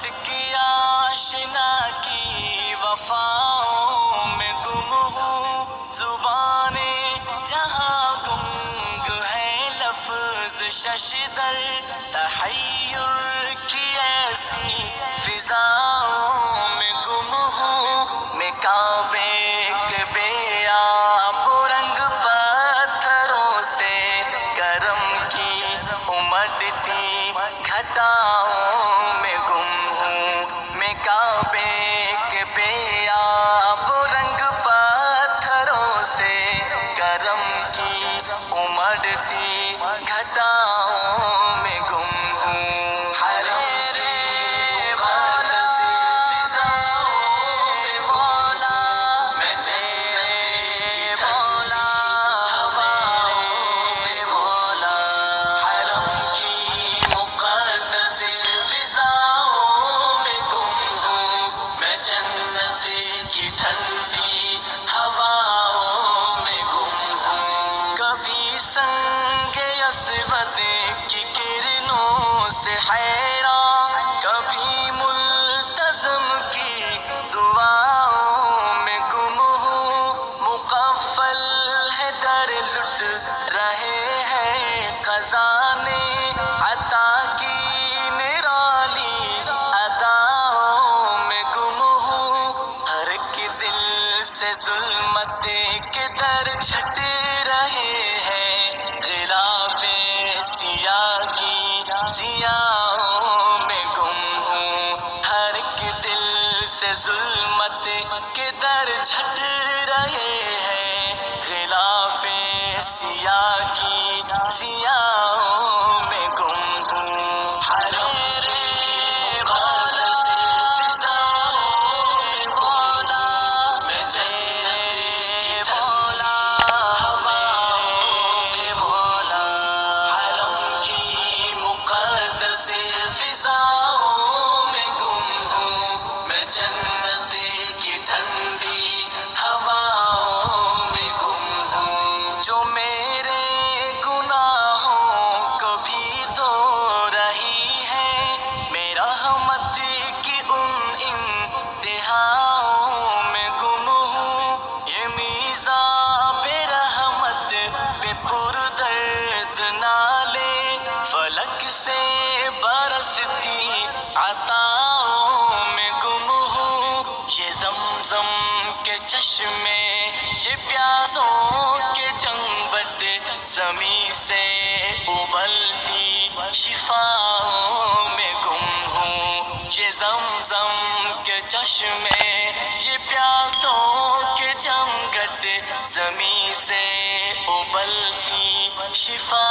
اس کی آشنا کی وفاؤں میں گم ہوں، زبانیں جہاں گنگ ہے، لفظ ششدر تحیر کی ایسی فضاؤں میں گم ہوں، میں کعبے کے بے آب و رنگ پتھروں سے کرم کی امڑتی گھٹاؤں میں گم ہوں، میں کعبے کے بے آب و رنگ پتھروں سے کرم کی امڑتی گھٹاؤں میں گم ہوں۔ حرم کے مقدس فضاؤں میں مولا، میں جنت کی مولا، ہواؤں میں مولا، حرم کی مقدس فضاؤں میں گم ہوں، میں جنت کی ٹھنڈی ہواؤں میں گم ہوں۔ کبھی سنگ اسود کی کرنوں سے حیران، کبھی ملتزم کی دعاؤں میں گم ہوں، مقفل ہے در لٹ رہے ہیں خزانے عطا کی نرالی اداؤں میں گم ہوں، ہر ایک دل سے ظلمت کے در چھٹ رہے ہیں، غلاف سیاہ کی ضیاؤں میں گم ہوں، ہر ایک دل سے ظلمت کے در چھٹ رہے ہیں، غلاف سیاہ کی ضیاؤں میں گم ہوں۔ حرم کے مقدس فضاؤں میں مولا، میں جنت کی مولا، ہواؤں میں مولا، حرم کی مقدس فضاؤں میں گم ہوں، میں جنت کی ٹھنڈی ہواؤں میں گم ہوں۔ جو میرے گناہوں کو بھی دھو رہی ہے، میں رحمت کی ان انتہاؤں میں گم ہوں، یہ میزاب رحمت پہ پردرد نالے فلک سے برستی عطاؤں میں گم ہوں، یہ زمزم کے چشمے، یہ پیاسوں کے جنبٹ، زمیں سے ابلتی شفاؤں میں گم ہوں، یہ زمزم کے چشمے، یہ پیاسوں کے جمگٹ، زمیں سے ابلتی شفا